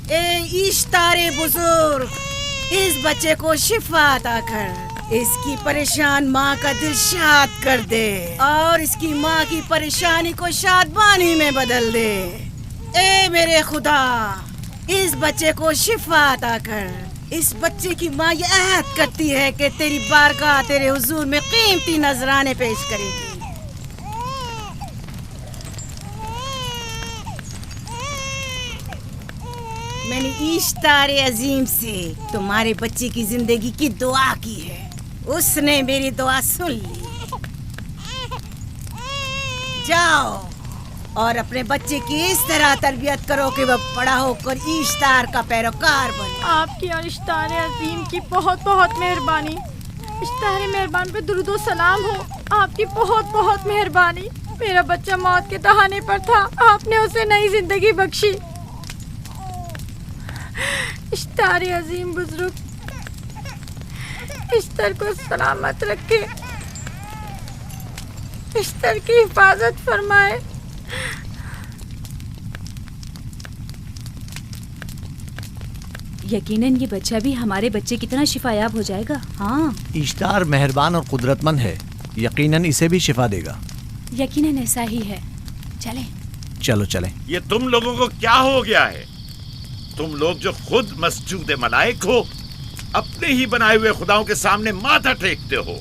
اے اشتار بزرگ، اس بچے کو شفا عطا کر، اس کی پریشان ماں کا دل شاد کر دے اور اس کی ماں کی پریشانی کو شادمانی میں بدل دے۔ اے میرے خدا، اس بچے کو شفا عطا کر۔ اس بچے کی ماں یہ عہد کرتی ہے کہ تیری بارگاہ تیرے حضور میں قیمتی نذرانے پیش کرے گی۔ میں نے اشتار عظیم سے تمہارے بچے کی زندگی کی دعا کی ہے، اس نے میری دعا سن لی۔ جاؤ اور اپنے بچے کی اس طرح تربیت کرو کہ وہ بڑا ہو کر اشتار کا پیروکار بنے۔ آپ کی اور اشتار عظیم کی بہت بہت مہربانی۔ اشتار مہربان پہ درود و سلام ہو، آپ کی بہت بہت مہربانی۔ میرا بچہ موت کے دہانے پر تھا، آپ نے اسے نئی زندگی بخشی۔ اشتار عظیم بزرگ اشتر کو سلامت رکھے، اشتر کی حفاظت فرمائے۔ یقیناً یہ بچہ بھی ہمارے بچے کی طرح شفا یاب ہو جائے گا۔ ہاں، اشتار مہربان اور قدرت مند ہے، یقیناً اسے بھی شفا دے گا۔ یقیناً ایسا ہی ہے۔ چلیں چلو چلیں۔ یہ تم لوگوں کو کیا ہو گیا ہے؟ تم لوگ جو خود مسجود ملائک ہو، اپنے ہی بنائے ہوئے خداؤں کے سامنے ماتھا ٹیکتے ہو۔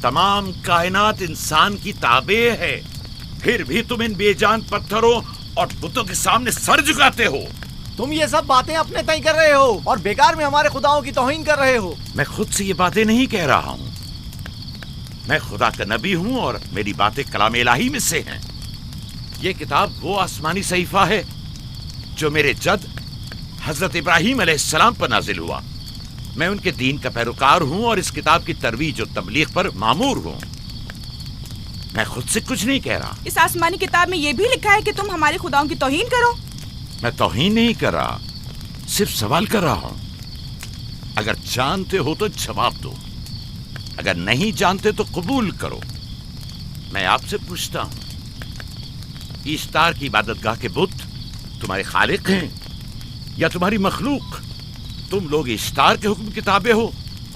تمام کائنات انسان کی تابع ہے، پھر بھی تم ان بے جان پتھروں اور بتوں کے سامنے سر جھکاتے ہو۔ تم یہ سب باتیں اپنے تئیں کر رہے ہو اور بیکار میں ہمارے خداؤں کی توہین کر رہے ہو۔ میں خود سے یہ باتیں نہیں کہہ رہا ہوں، میں خدا کا نبی ہوں اور میری باتیں کلام الہی میں سے ہیں۔ یہ کتاب وہ آسمانی صحیفہ ہے جو میرے جد حضرت ابراہیم علیہ السلام پر نازل ہوا۔ میں ان کے دین کا پیروکار ہوں اور اس کتاب کی ترویج و تبلیغ پر مامور ہوں۔ میں خود سے کچھ نہیں کہہ رہا۔ اس آسمانی کتاب میں یہ بھی لکھا ہے کہ تم ہمارے خداؤں کی توہین کرو۔ میں توہین نہیں کر رہا، صرف سوال کر رہا ہوں۔ اگر جانتے ہو تو جواب دو، اگر نہیں جانتے تو قبول کرو۔ میں آپ سے پوچھتا ہوں، اشتار کی عبادت گاہ کے بت تمہارے خالق ہیں یا تمہاری مخلوق؟ تم لوگ اشتار کے حکم کے تابع ہو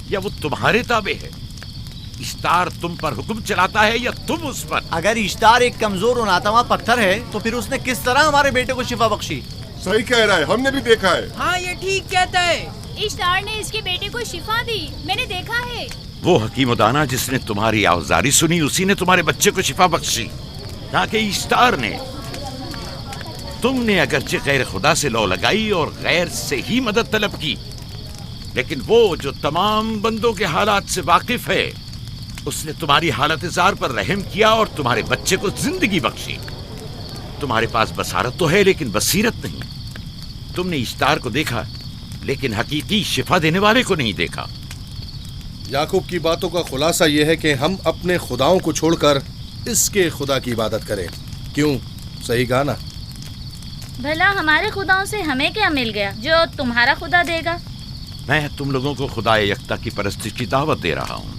یا وہ تمہارے تابع ہے؟ اشتار تم پر حکم چلاتا ہے یا تم اس پر؟ اگر اشتار ایک کمزور اور ناتواں پتھر ہے تو پھر اس نے کس طرح ہمارے بیٹے کو شفا بخشی؟ صحیح کہہ رہا ہے، ہم نے بھی دیکھا ہے۔ ہاں یہ ٹھیک کہتا ہے، اشتار نے اس کے بیٹے کو شفا دی، میں نے دیکھا ہے۔ وہ حکیم و دانا جس نے تمہاری آوزاری سنی، اسی نے تمہارے بچے کو شفا بخشی، نہ کہ اشتار نے۔ تم نے اگرچہ غیر خدا سے لو لگائی اور غیر سے ہی مدد طلب کی، لیکن وہ جو تمام بندوں کے حالات سے واقف ہے، اس نے تمہاری حالت زار پر رحم کیا اور تمہارے بچے کو زندگی بخشی۔ تمہارے پاس بصارت تو ہے لیکن بصیرت نہیں۔ تم نے اشتار کو دیکھا لیکن حقیقی شفا دینے والے کو نہیں دیکھا۔ یعقوب کی باتوں کا خلاصہ یہ ہے کہ ہم اپنے خداؤں کو چھوڑ کر اس کے خدا کی عبادت کریں۔ کیوں؟ صحیح کہا نا؟ بھلا ہمارے خداؤں سے ہمیں کیا مل گیا جو تمہارا خدا دے گا؟ میں تم لوگوں کو خدا یکتا کی پرستش کی دعوت دے رہا ہوں،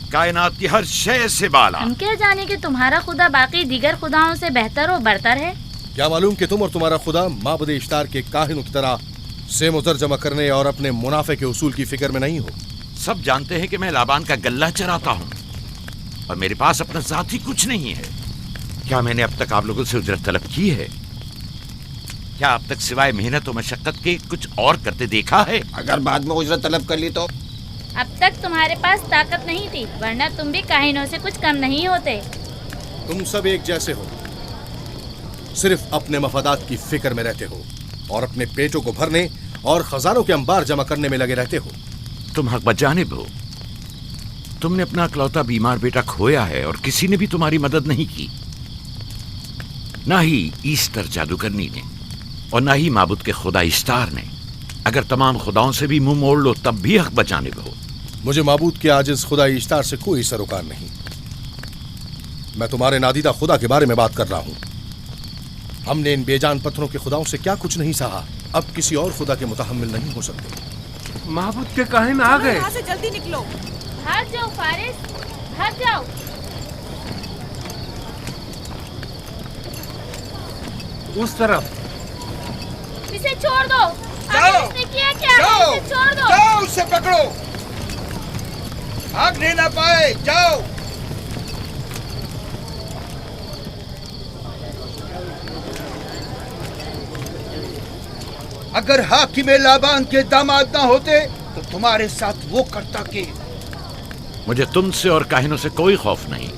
کائنات کی ہر شے سے بالا۔ ہم کیا جانے کہ تمہارا خدا باقی دیگر خداؤں سے بہتر و برتر ہے؟ کیا معلوم کہ تم اور تمہارا خدا معبد اشتار کے کاہنوں کی طرح سیم و زر جمع کرنے اور اپنے منافع کے اصول کی فکر میں نہیں ہو؟ سب جانتے ہیں کہ میں لابان کا غلہ چراتا ہوں اور میرے پاس اپنا ذاتی کچھ نہیں ہے۔ کیا میں نے اب تک آپ لوگوں سے اجرت طلب کی ہے؟ کیا اب تک سوائے محنت و مشقت کے کچھ اور کرتے دیکھا ہے؟ اگر بعد میں اجرت طلب کر لی تو؟ اب تک تمہارے پاس طاقت نہیں تھی، ورنہ تم بھی کاہنوں سے کچھ کم نہیں ہوتے۔ تم سب ایک جیسے ہو، صرف اپنے مفادات کی فکر میں رہتے ہو اور اپنے پیٹوں کو بھرنے اور خزانوں کے انبار جمع کرنے میں لگے رہتے ہو۔ تم حق بجانب ہو۔ تم نے اپنا اکلوتا بیمار بیٹا کھویا ہے اور کسی نے بھی تمہاری مدد نہیں کی، نہ ہی ایسٹر جادوگرنی نے اور نہ ہی معبود کے خدا اشتار نے۔ اگر تمام خداؤں سے بھی منہ موڑ لو تب بھی حق بجانب ہو۔ مجھے معبود کے عاجز خدا اشتار سے کوئی سروکار نہیں۔ میں تمہارے نادیدہ خدا کے بارے میں بات کر رہا ہوں۔ ہم نے ان بے جان پتھروں کے خداؤں سے کیا کچھ نہیں سہا، اب کسی اور خدا کے متحمل نہیں ہو سکتے۔ معبود کے کاہن آ گئے۔ یہاں سے جلدی نکلو۔ بھاگ جاؤ فارس، بھاگ جاؤ۔ اس طرف اسے چھوڑ دو. جاؤ. اس نے کیا کیا ہے؟ جاؤ. اسے چھوڑ دو. جاؤ اسے پکڑو. بھاگنے نہ پائے. جاؤ. اگر حاکم لابان کے داماد نہ ہوتے تو تمہارے ساتھ وہ کرتا کہ. مجھے تم سے اور کاہنوں سے کوئی خوف نہیں.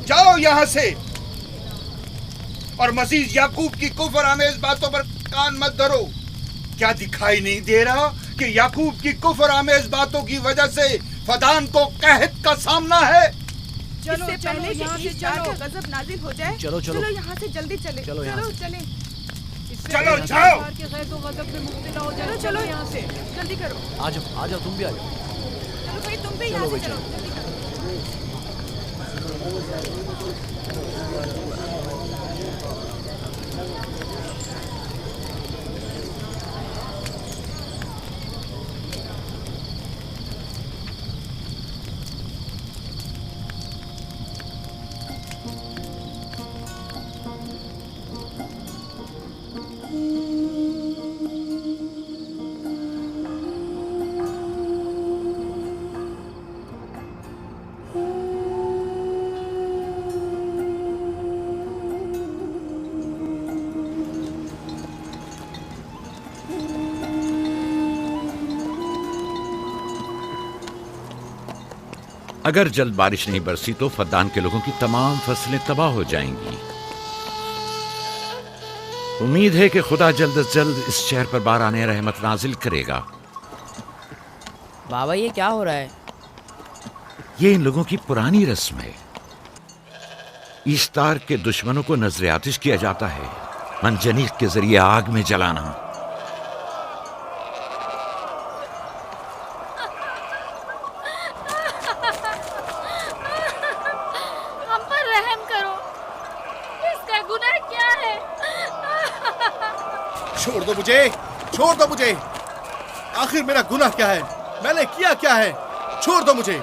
جاؤ یہاں سے اور مزید یعقوب کی کفر آمیز باتوں پر کان مت دھرو. کیا دکھائی نہیں دے رہا کہ یعقوب کی کفر آمیز باتوں کی وجہ سے فدان کو قحط کا سامنا ہے؟ چلو پہلے یہاں سے چلو. غضب نازل ہو جائے. چلو چلو یہاں سے جلدی چلے. چلو یہاں سے. چلیں. چلو جاؤ. چلو یہاں سے جلدی کرو. آ جاؤ تم بھی آ جاؤ. چلو بھائی تم بھی یہاں سے چلو. جلدی کرو. اگر جلد بارش نہیں برسی تو فدان کے لوگوں کی تمام فصلیں تباہ ہو جائیں گی. امید ہے کہ خدا جلد از جلد اس شہر پر باران رحمت نازل کرے گا. بابا یہ کیا ہو رہا ہے؟ یہ ان لوگوں کی پرانی رسم ہے. ایستار کے دشمنوں کو نذر آتش کیا جاتا ہے، منجنیق کے ذریعے آگ میں جلانا. ہم پر رحم کرو. اس کا گناہ کیا ہے؟ چھوڑ دو مجھے، چھوڑ دو مجھے. آخر میرا گناہ کیا ہے؟ میں نے کیا کیا ہے؟ چھوڑ دو مجھے.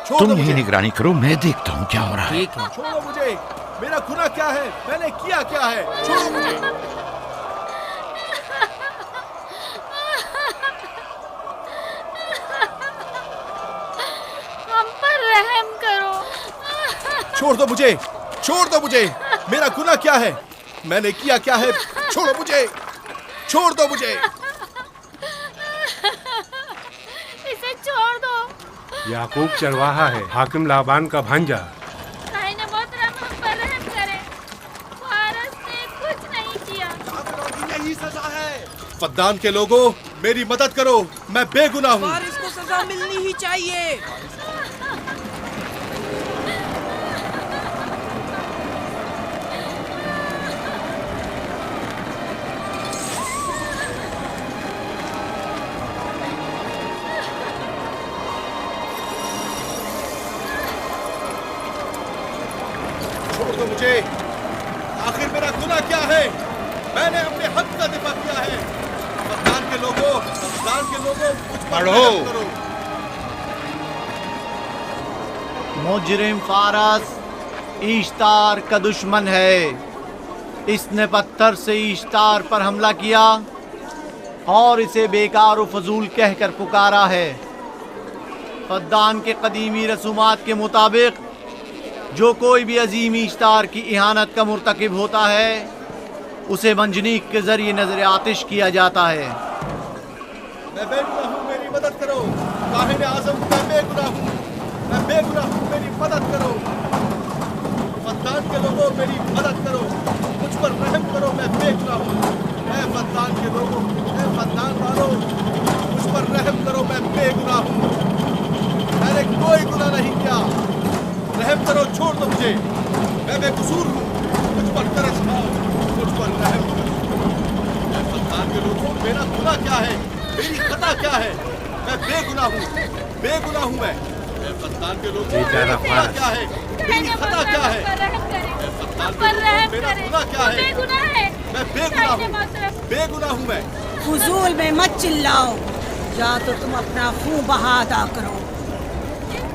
تم ہی نگرانی کرو، میں دیکھتا ہوں کیا ہو رہا ہے. ٹھیک ہے. چھوڑو مجھے. میرا گناہ کیا ہے؟ میں نے کیا کیا ہے؟ چھوڑو مجھے. ہم پر رحم کرو. چھوڑ دو مجھے، چھوڑ دو مجھے. میرا گناہ کیا ہے؟ میں نے کیا کیا ہے؟ چھوڑو مجھے، چھوڑ دو مجھے. اسے چھوڑ دو. یعقوب چرواہا ہے، حاکم لابان کا بھانجا. کائن محترم ہم پر رحم کرے. فارس نے کچھ نہیں کیا. یہی سزا ہے. فدان کے لوگوں میری مدد کرو، میں بے گناہ ہوں. فارس کو سزا ملنی ہی چاہیے. چھوڑ دو مجھے. آخر میرا گناہ کیا ہے؟ میں نے اپنے حق کا دفاع کیا ہے. فدان کے لوگوں مجھ پر رحم کرو. مجرم فارس ایشتار کا دشمن ہے. اس نے پتھر سے ایشتار پر حملہ کیا اور اسے بیکار و فضول کہہ کر پکارا ہے. فدان کے قدیمی رسومات کے مطابق جو کوئی بھی عظیم ایشتار کی اہانت کا مرتکب ہوتا ہے اسے منجنیق کے ذریعے نذر آتش کیا جاتا ہے. میں بے گناہ ہوں، میری مدد کرو. کاہن اعظم میں بے گناہ ہوں، میں بے گناہ ہوں، میری مدد کرو. فدان کے لوگوں میری مدد کرو، مجھ پر رحم کرو، میں بے گناہ ہوں. اے فدان کے لوگوں، اے فدان والوں، مجھ پر رحم کرو، میں بے گناہ ہوں. میں نے کوئی گناہ نہیں کیا. رحم کرو، چھوڑ دو مجھے. میں بے قصور ہوں، مجھ پر ترس کھاؤ، مجھ پر رحم کرو. اے فدان کے لوگوں میرا گناہ کیا ہے؟ میری خطا کیا ہے؟ میں بے گناہ ہوں، بے گناہ ہوں میں. اے فدان کے لوگوں میرا گناہ کیا ہے؟ میری خطا کیا ہے؟ اے فدان کے لوگوں میرا گناہ کیا ہے؟ میں بے گناہ ہوں، بے گناہ ہوں میں. فضول میں مت چلاؤ، یا تو تم اپنا خون بہا ادا کرو.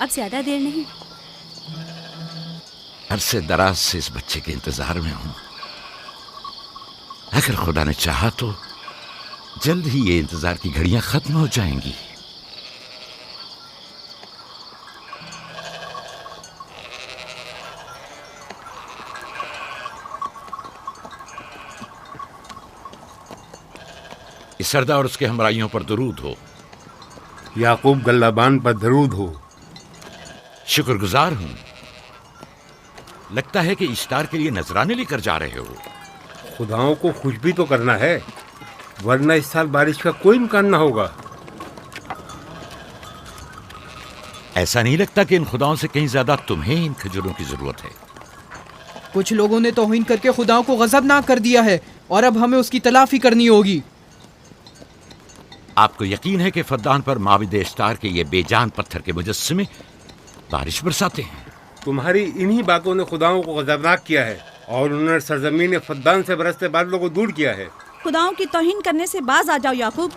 اب زیادہ دیر نہیں. عرصے دراز سے اس بچے کے انتظار میں ہوں. اگر خدا نے چاہا تو جلد ہی یہ انتظار کی گھڑیاں ختم ہو جائیں گی. اس سردار اور اس کے ہمراہیوں پر درود ہو. یعقوب گلابان پر درود ہو. شکر گزار ہوں. لگتا ہے کہ اشتار کے لیے نذرانے لے کر جا رہے ہو. خداؤں کو خوش بھی تو کرنا ہے، ورنہ اس سال بارش کا کوئی امکان نہ ہوگا. ایسا نہیں لگتا کہ ان خداؤں سے کہیں زیادہ تمہیں ان کھجوروں کی ضرورت ہے؟ کچھ لوگوں نے توہین کر کے خداؤں کو غضبناک کر دیا ہے اور اب ہمیں اس کی تلافی کرنی ہوگی. آپ کو یقین ہے کہ فدان پر معبد اشتار کے یہ بے جان پتھر کے مجسمے بارش برساتے ہیں؟ تمہاری انہی باتوں نے خداؤں کو غضبناک کیا ہے اور انہوں نے سرزمین فدان سے برستے بادلوں کو دور کیا ہے. خداؤں کی توہین کرنے سے باز آ جاؤ یعقوب.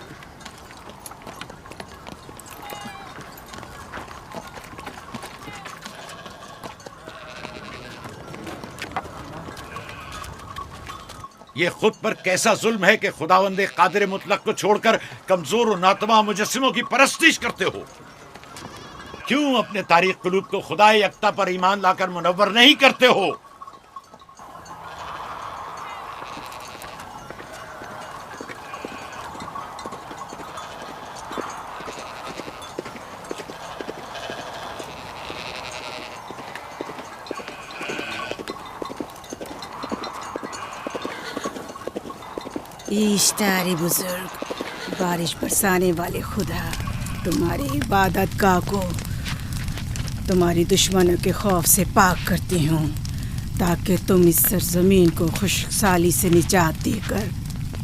یہ خود پر کیسا ظلم ہے کہ خداوند قادر مطلق کو چھوڑ کر کمزور و ناتواں مجسموں کی پرستش کرتے ہو. کیوں اپنے تاریخ قلوب کو خدا یکتا پر ایمان لا کر منور نہیں کرتے ہو؟ اشتار بزرگ، بارش برسانے والے خدا، تمہاری عبادت گاہ کو تمہاری دشمنوں کے خوف سے پاک کرتی ہوں تاکہ تم اس سرزمین کو خشک سالی سے نجات دے کر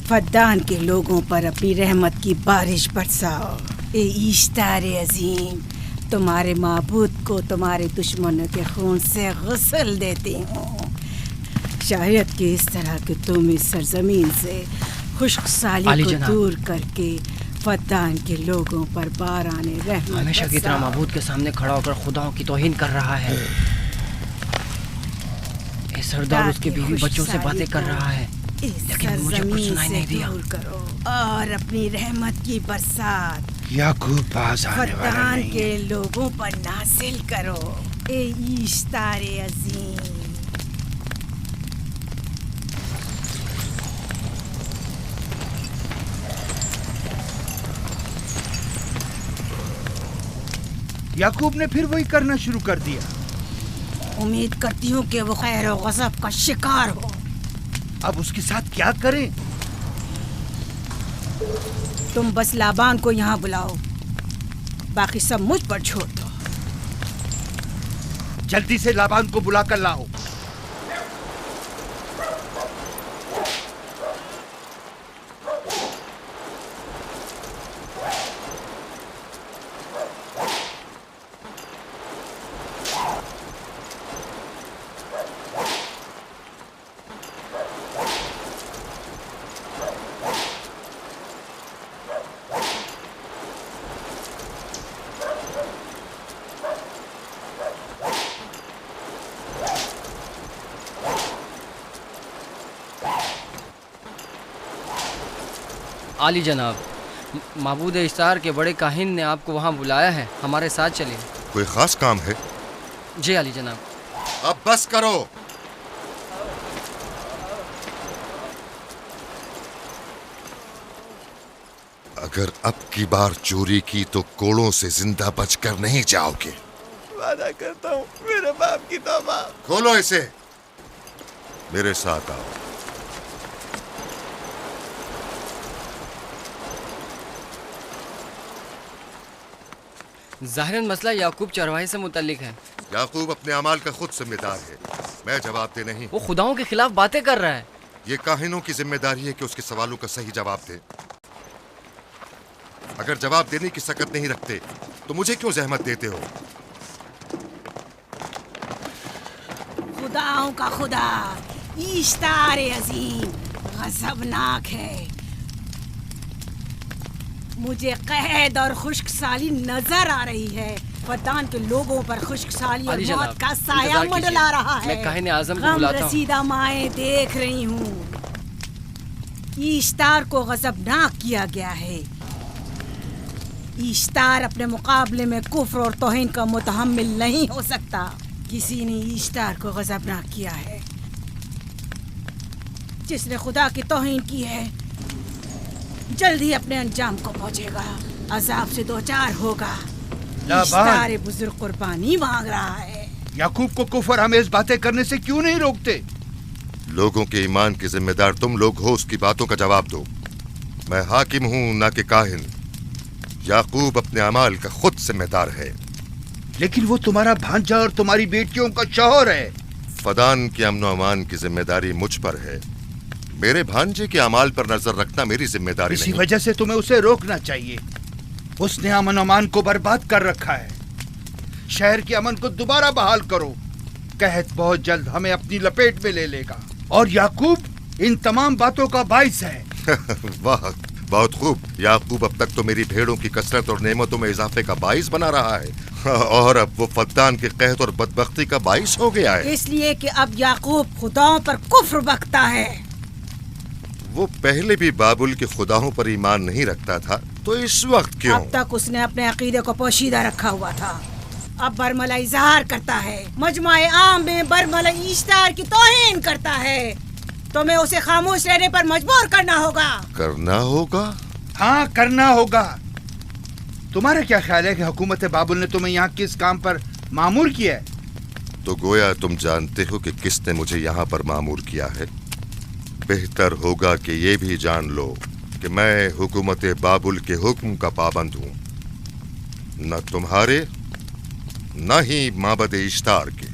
فدان کے لوگوں پر اپنی رحمت کی بارش برساؤ. اے اشتار عظیم، تمہارے معبود کو تمہارے دشمنوں کے خون سے غسل دیتی ہوں. شاید کہ اس طرح کہ تم اس سرزمین سے خشک سالی کو دور کر کے فدان کے لوگوں پر باران رحمت ہمیشہ کی طرح معبود کے سامنے کھڑا ہو کر خداؤں کی توہین کر رہا ہے. اے سردار اس کے بیوی بچوں سے باتیں کر رہا ہے لیکن مجھے کچھ سنائی نہیں دیا. کرو اور اپنی رحمت کی برسات یعقوب باز آنے والا فدان نہیں. کے لوگوں پر نازل کرو. اے اشتار عظیم، یعقوب نے پھر وہی کرنا شروع کر دیا. امید کرتی ہوں کہ وہ خیر و غضب کا شکار ہو. اب اس کے ساتھ کیا کریں؟ تم بس لابان کو یہاں بلاؤ، باقی سب مجھ پر چھوڑ دو. جلدی سے لابان کو بلا کر لاؤ. عالی جناب، معبود اشتار کے بڑے کاہن نے آپ کو وہاں بلایا ہے، ہمارے ساتھ چلیں. کوئی خاص کام ہے؟ جی عالی جناب. اب بس کرو. اگر اب کی بار چوری کی تو کوڑوں سے زندہ بچ کر نہیں جاؤ گے. وعدہ کرتا ہوں میرے باپ کی توبہ. کھولو اسے، میرے ساتھ آؤ. ظاہراً مسئلہ یعقوب چرواہے سے متعلق ہے. یعقوب اپنے اعمال کا خود ذمہ دار ہے، میں جواب دہ نہیں. وہ خداؤں کے خلاف باتیں کر رہا ہے. یہ کاہنوں کی ذمہ داری ہے کہ اس کے سوالوں کا صحیح جواب دے. اگر جواب دینے کی سکت نہیں رکھتے تو مجھے کیوں زحمت دیتے ہو؟ خداؤں کا خدا اشتار عظیم غضبناک ہے. مجھے قحط اور خشک سالی نظر آ رہی ہے. فدان کے لوگوں پر خشک سالی اور موت کا سایہ منڈلا رہا ہے. میں کاہن اعظم کو غم بلاتا ہوں. رسیدہ مائیں دیکھ رہی ہوں. ایشتار کو غضبناک کیا گیا ہے. ایشتار اپنے مقابلے میں کفر اور توہین کا متحمل نہیں ہو سکتا. کسی نے ایشتار کو غضبناک کیا ہے. جس نے خدا کی توہین کی ہے جلد ہی اپنے انجام کو پہنچے گا. عذاب سے دوچار ہوگا. ایشتار بزرگ قربانی مانگ رہا ہے. یعقوب کو کفر آمیز باتیں کرنے سے کیوں نہیں روکتے؟ لوگوں کے ایمان کے ذمہ دار تم لوگ ہو، اس کی باتوں کا جواب دو. میں حاکم ہوں نہ کہ کاہن. یعقوب اپنے اعمال کا خود ذمہ دار ہے. لیکن وہ تمہارا بھانجا اور تمہاری بیٹیوں کا شوہر ہے. فدان کے امن و امان کی ذمہ داری مجھ پر ہے. میرے بھانجے کے اعمال پر نظر رکھنا میری ذمہ داری اسی نہیں. وجہ سے تمہیں اسے روکنا چاہیے. اس نے امن و امان کو برباد کر رکھا ہے. شہر کے امن کو دوبارہ بحال کرو. قحط بہت جلد ہمیں اپنی لپیٹ میں لے لے گا اور یعقوب ان تمام باتوں کا باعث ہے. واہ، بہت خوب. یعقوب اب تک تو میری بھیڑوں کی کثرت اور نعمتوں میں اضافے کا باعث بنا رہا ہے، اور اب وہ فدان کے قحط اور بدبختی کا باعث ہو گیا ہے. اس لیے کہ اب یعقوب خداؤں پر کفر بکتا ہے. وہ پہلے بھی بابل کے خداؤں پر ایمان نہیں رکھتا تھا، تو اس وقت کیوں؟ اب تک اس نے اپنے عقیدے کو پوشیدہ رکھا ہوا تھا. اب برملا اظہار کرتا ہے. مجمع عام میں برملا ایشتار کی توہین کرتا ہے. تمہیں اسے خاموش رہنے پر مجبور کرنا ہوگا. کرنا ہوگا؟ ہاں، کرنا ہوگا. تمہارا کیا خیال ہے کہ حکومت بابل نے تمہیں یہاں کس کام پر مامور کیا ہے؟ تو گویا تم جانتے ہو کہ کس نے مجھے یہاں پر مامور کیا ہے. بہتر ہوگا کہ یہ بھی جان لو کہ میں حکومت بابل کے حکم کا پابند ہوں، نہ تمہارے نہ ہی معبد ایشتار کے.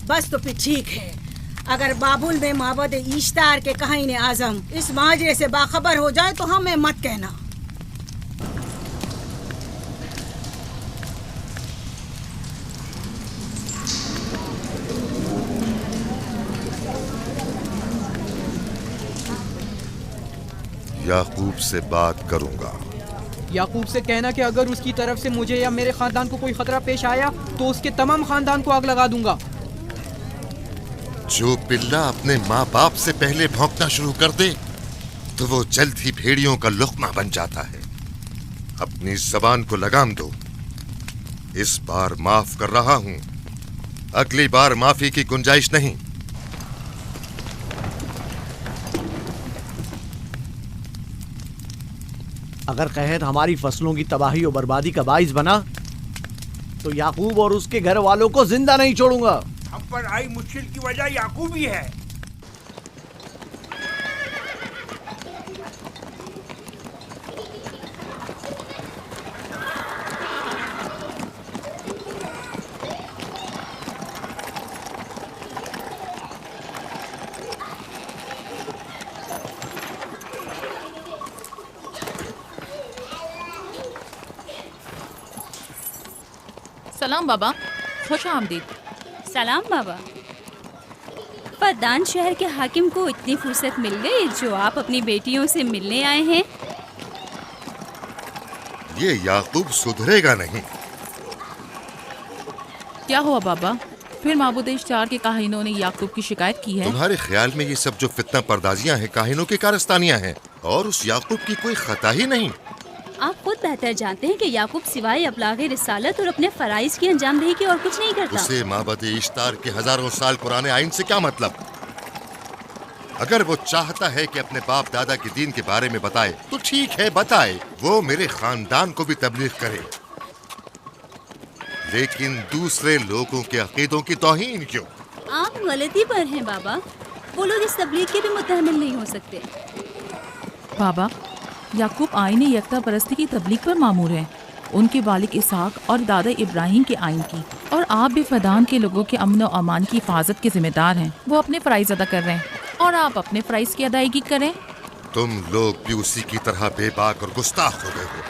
بس تو پھر ٹھیک ہے. اگر بابل میں معبد ایشتار کے کاہن اعظم اس ماجرے سے باخبر ہو جائے تو ہمیں مت کہنا. یعقوب سے بات کروں گا. یعقوب سے کہنا کہ اگر اس کی طرف سے مجھے یا میرے خاندان کو کوئی خطرہ پیش آیا تو اس کے تمام خاندان کو آگ لگا دوں گا. جو پلہ اپنے ماں باپ سے پہلے بھونکنا شروع کر دے تو وہ جلد ہی بھیڑیوں کا لقمہ بن جاتا ہے. اپنی زبان کو لگام دو. اس بار معاف کر رہا ہوں، اگلی بار معافی کی گنجائش نہیں. اگر قحط ہماری فصلوں کی تباہی اور بربادی کا باعث بنا تو یعقوب اور اس کے گھر والوں کو زندہ نہیں چھوڑوں گا. ہم پر آئی مشکل کی وجہ یعقوب ہی ہے. سلام بابا، خوش آمدید. سلام بابا. فدان شہر کے حاکم کو اتنی فرصت مل گئی جو آپ اپنی بیٹیوں سے ملنے آئے ہیں. یہ یعقوب سدھرے گا نہیں. کیا ہوا بابا؟ پھر معبود اشتار کے کاہنوں نے یعقوب کی شکایت کی ہے؟ تمہارے خیال میں یہ سب جو فتنہ پردازیاں ہیں کاہنوں کی کارستانیاں ہیں، اور اس یعقوب کی کوئی خطا ہی نہیں. آپ خود بہتر جانتے ہیں کہ یعقوب سوائے ابلاغ رسالت اور اپنے فرائض کی انجام دہی کے اور کچھ نہیں کرتا. اسے معبد اشتار کے ہزاروں سال پرانے آئین سے کیا مطلب؟ اگر وہ چاہتا ہے کہ اپنے باپ دادا کے دین کے بارے میں بتائے تو ٹھیک ہے، بتائے. وہ میرے خاندان کو بھی تبلیغ کرے، لیکن دوسرے لوگوں کے عقیدوں کی توہین کیوں؟ آپ غلطی پر ہیں بابا. وہ لوگ اس تبلیغ کے بھی متحمل نہیں ہو سکتے. بابا، یعقوب آئین یکتا پرستی کی تبلیغ پر مامور ہیں، ان کے والد اسحاق اور دادا ابراہیم کے آئین کی. اور آپ بھی فدان کے لوگوں کے امن و امان کی حفاظت کے ذمہ دار ہیں. وہ اپنے فرائض ادا کر رہے ہیں اور آپ اپنے فرائض کی ادائیگی کریں. تم لوگ بھی اسی کی طرح بے باک اور گستاخ ہو گئے ہو.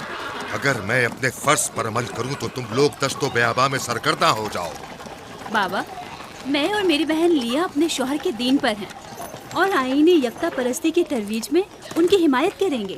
اگر میں اپنے فرض پر عمل کروں تو تم لوگ دشت و بیاباں میں سرگرداں ہو جاؤ. بابا، میں اور میری بہن لیا اپنے شوہر کے دین پر ہیں اور آئین یکتا پرستی کی ترویج میں ان کی حمایت کریں گے.